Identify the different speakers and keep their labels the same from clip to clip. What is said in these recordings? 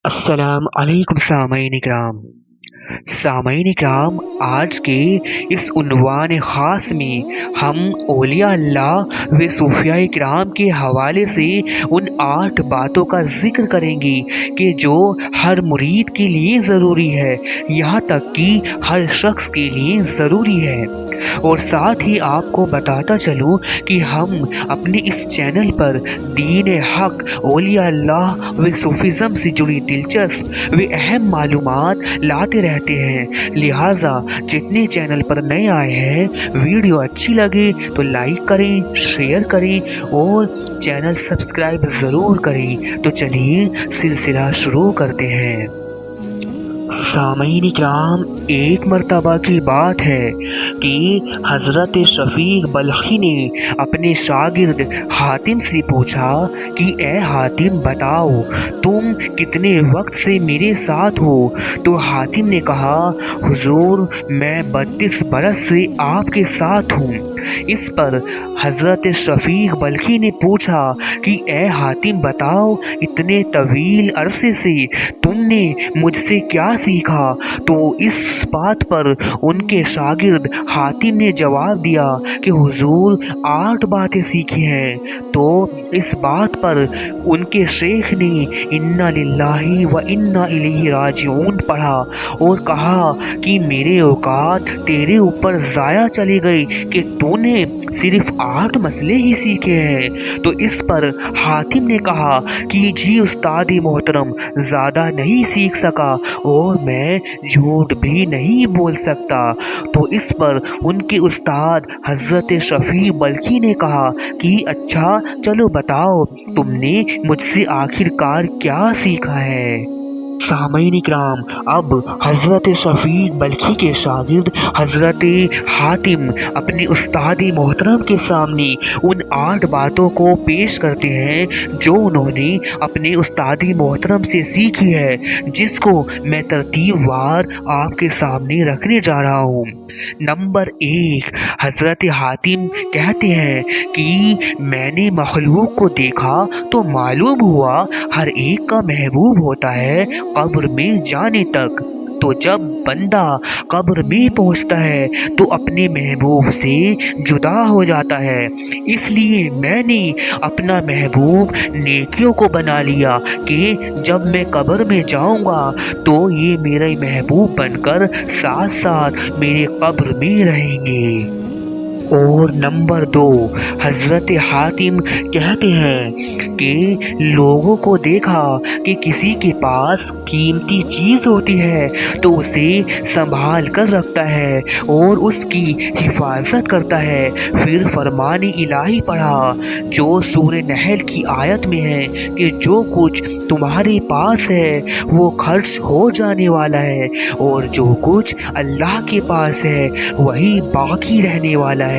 Speaker 1: अस्सलाम अलैकुम सामईन इकराम। सामईन इकराम, आज के इस उन्वान ख़ास में हम औलिया अल्लाह व सूफिया इकराम के हवाले से उन 8 बातों का ज़िक्र करेंगे कि जो हर मुरीद के लिए ज़रूरी है, यहाँ तक कि हर शख्स के लिए ज़रूरी है। और साथ ही आपको बताता चलूँ कि हम अपने इस चैनल पर दीन हक, औलिया अल्लाह व सूफिज़म से जुड़ी दिलचस्प व अहम मालूमात लाते रहते हैं। लिहाजा जितने चैनल पर नए आए हैं, वीडियो अच्छी लगे तो लाइक करें, शेयर करें और चैनल सब्सक्राइब ज़रूर करें। तो चलिए सिलसिला शुरू करते हैं। सामईन इकराम, एक मर्तबा की बात है कि हज़रत शफ़ीक बल्खी ने अपने शागिर्द हातिम से पूछा कि ए हातिम, बताओ तुम कितने वक्त से मेरे साथ हो? तो हातिम ने कहा, हुजूर मैं 32 बरस से आपके साथ हूँ। इस पर हज़रत शफ़ीक बल्खी ने पूछा कि ए हातिम, बताओ इतने तवील अरसे से तुमने मुझसे क्या सीखा? तो इस बात पर उनके शागिर्द हातिम ने जवाब दिया कि हुजूर 8 बातें सीखी हैं। तो इस बात पर उनके शेख ने इन्ना लिल्लाहि व इन्ना इलैहि राजिऊन पढ़ा और कहा कि मेरे औकात तेरे ऊपर ज़ाया चली गई कि तूने सिर्फ 8 मसले ही सीखे हैं। तो इस पर हातिम ने कहा कि जी उस्ताद मोहतरम, ज़्यादा नहीं सीख सका और मैं झूठ भी नहीं बोल सकता। तो इस पर उनके उस्ताद हज़रत शफ़ीक बल्खी ने कहा कि अच्छा चलो बताओ तुमने मुझसे आखिरकार क्या सीखा है। सामईन इकराम, अब हज़रत शफ़ीक बल्खी के शागिर्द हज़रत हातिम अपने उस्ताद मोहतरम के सामने उन 8 बातों को पेश करते हैं जो उन्होंने अपने उस्ताद मोहतरम से सीखी है, जिसको मैं तरतीबवार आपके सामने रखने जा रहा हूँ। नंबर 1, हज़रत हातिम कहते हैं कि मैंने मखलूक को देखा तो मालूम हुआ हर एक का महबूब होता है कब्र में जाने तक। तो जब बंदा कब्र में पहुंचता है तो अपने महबूब से जुदा हो जाता है। इसलिए मैंने अपना महबूब नेकियों को बना लिया कि जब मैं कब्र में जाऊंगा तो ये मेरे महबूब बनकर साथ साथ मेरे कब्र में रहेंगे। और नंबर 2, हज़रत हातिम कहते हैं कि लोगों को देखा कि किसी के पास कीमती चीज़ होती है तो उसे संभाल कर रखता है और उसकी हिफाजत करता है। फिर फरमान इलाही पढ़ा जो सूरह नहल की आयत में है कि जो कुछ तुम्हारे पास है वो खर्च हो जाने वाला है और जो कुछ अल्लाह के पास है वही बाकी रहने वाला है।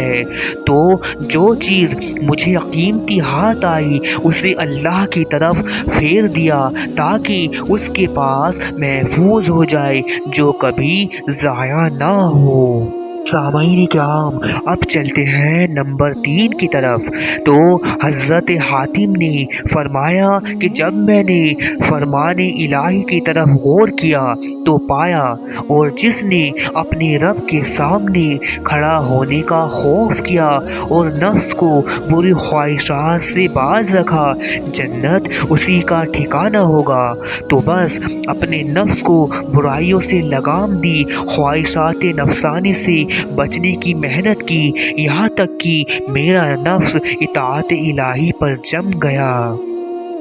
Speaker 1: तो जो चीज़ मुझे कीमती हाथ आई उसे अल्लाह की तरफ फेर दिया ताकि उसके पास महफूज हो जाए, जो कभी ज़ाया ना हो। सामईन इकराम, अब चलते हैं नंबर 3 की तरफ। तो हज़रत हातिम ने फरमाया कि जब मैंने फरमान इलाही की तरफ गौर किया तो पाया, और जिसने अपने रब के सामने खड़ा होने का खौफ किया और नफ्स को बुरी ख्वाहिशात से बाज रखा, जन्नत उसी का ठिकाना होगा। तो बस अपने नफ्स को बुराइयों से लगाम दी, ख्वाहिशात नफसानी से बचने की मेहनत की, यहाँ तक कि मेरा नफ्स इताअत इलाही पर जम गया।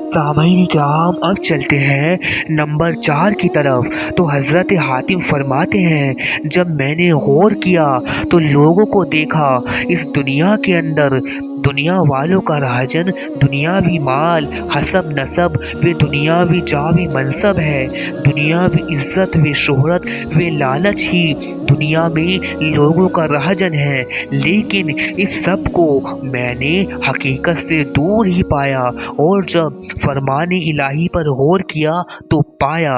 Speaker 1: सामईन इकराम, अब चलते हैं नंबर 4 की तरफ। तो हज़रत हातिम फरमाते हैं जब मैंने गौर किया तो लोगों को देखा इस दुनिया के अंदर दुनिया वालों का राजन दुनियावी माल, हसब नसब व दुनियावी जावी मनसब है। दुनियावी इज़्ज़त व शोहरत व लालच ही दुनिया में लोगों का राजन है। लेकिन इस सब को मैंने हकीकत से दूर ही पाया, और जब फरमान इलाही पर गौर किया तो पाया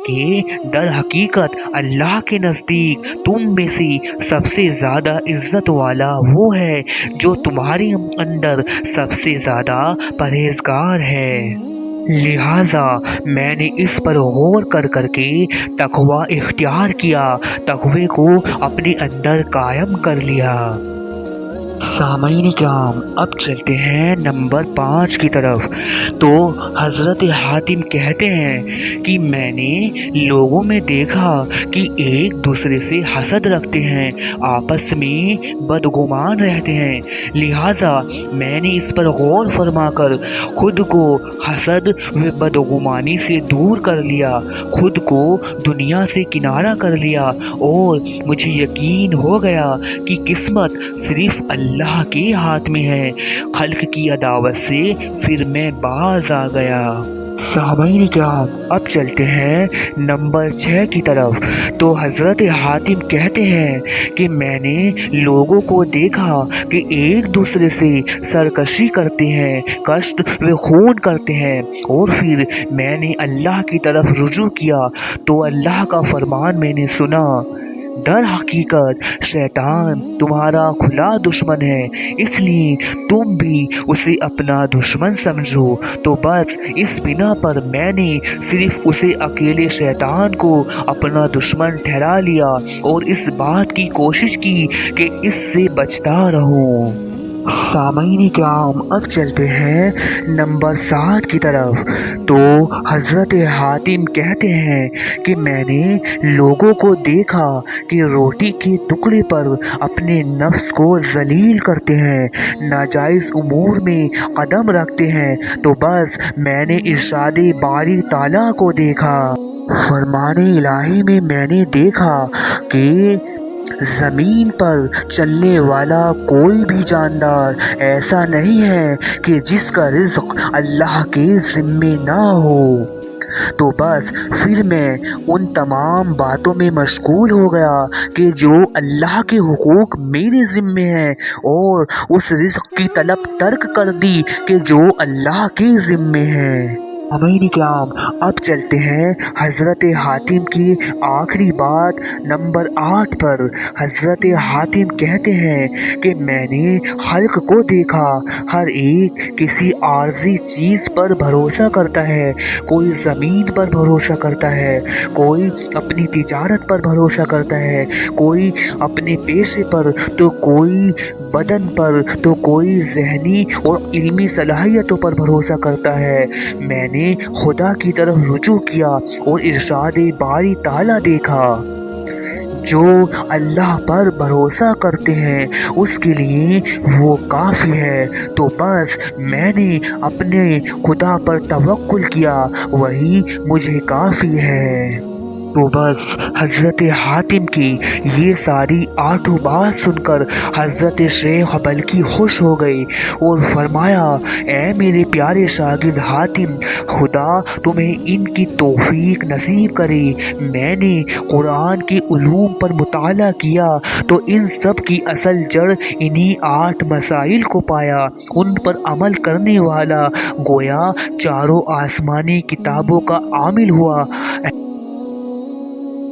Speaker 1: कि दर हकीकत अल्लाह के नज़दीक तुम में से सबसे ज़्यादा इज़्ज़त वाला वो है जो तुम्हारे अंदर सबसे ज़्यादा परहेज़गार है। لہٰذا میں نے اس پر غور کر کے تقوی اختیار کیا، تقوی کو اپنے اندر قائم کر لیا۔ سامعین کرام، اب چلتے ہیں نمبر 5 کی طرف۔ تو حضرت حاتم کہتے ہیں کہ میں نے لوگوں میں دیکھا کہ ایک دوسرے سے حسد رکھتے ہیں، آپس میں بدگمان رہتے ہیں، لہٰذا میں نے اس پر غور فرما کر خود کو حسد و بدگمانی سے دور کر لیا، خود کو دنیا سے کنارہ کر لیا، اور مجھے یقین ہو گیا کہ قسمت صرف اللہ کے ہاتھ میں ہے۔ خلق کی عداوت سے پھر میں باز آ گیا۔ سامعین کرام، اب چلتے ہیں نمبر 6 کی طرف۔ تو حضرت حاتم کہتے ہیں کہ میں نے لوگوں کو دیکھا کہ ایک دوسرے سے سرکشی کرتے ہیں، کشت و خون کرتے ہیں، اور پھر میں نے اللہ کی طرف رجوع کیا تو اللہ کا فرمان میں نے سنا، در حقیقت شیطان تمہارا کھلا دشمن ہے، اس لیے تم بھی اسے اپنا دشمن سمجھو۔ تو بس اس بنا پر میں نے صرف اسے اکیلے شیطان کو اپنا دشمن ٹھہرا لیا اور اس بات کی کوشش کی کہ اس سے بچتا رہوں۔ سامعین کرام، اب چلتے ہیں نمبر 7 کی طرف۔ تو حضرت حاتم کہتے ہیں کہ میں نے لوگوں کو دیکھا کہ روٹی کے ٹکڑے پر اپنے نفس کو ذلیل کرتے ہیں، ناجائز امور میں قدم رکھتے ہیں۔ تو بس میں نے ارشاد باری تعالیٰ کو دیکھا، فرمان الہی میں نے دیکھا کہ زمین پر چلنے والا کوئی بھی جاندار ایسا نہیں ہے کہ جس کا رزق اللہ کے ذمے نہ ہو۔ تو بس پھر میں ان تمام باتوں میں مشغول ہو گیا کہ جو اللہ کے حقوق میرے ذمے ہیں، اور اس رزق کی طلب ترک کر دی کہ جو اللہ کے ذمے ہیں۔ سامعین کرام، اب چلتے ہیں حضرت حاتم کی آخری بات نمبر 8 پر۔ حضرت حاتم کہتے ہیں کہ میں نے خلق کو دیکھا، ہر ایک کسی عارضی چیز پر بھروسہ کرتا ہے، کوئی زمین پر بھروسہ کرتا ہے، کوئی اپنی تجارت پر بھروسہ کرتا ہے، کوئی اپنے پیشے پر، تو کوئی بدن پر، تو کوئی ذہنی اور علمی صلاحیتوں پر بھروسہ کرتا ہے۔ میں نے خدا کی طرف رجوع کیا اور ارشاد باری تعالیٰ دیکھا، جو اللہ پر بھروسہ کرتے ہیں اس کے لیے وہ کافی ہے۔ تو بس میں نے اپنے خدا پر توکل کیا، وہی مجھے کافی ہے۔ تو بس حضرت حاتم کی یہ ساری 8 بات سن کر حضرت شیخ بلخی خوش ہو گئی اور فرمایا، اے میرے پیارے شاگرد حاتم، خدا تمہیں ان کی توفیق نصیب کرے۔ میں نے قرآن کے علوم پر مطالعہ کیا تو ان سب کی اصل جڑ انہی 8 مسائل کو پایا، ان پر عمل کرنے والا گویا چاروں آسمانی کتابوں کا عامل ہوا۔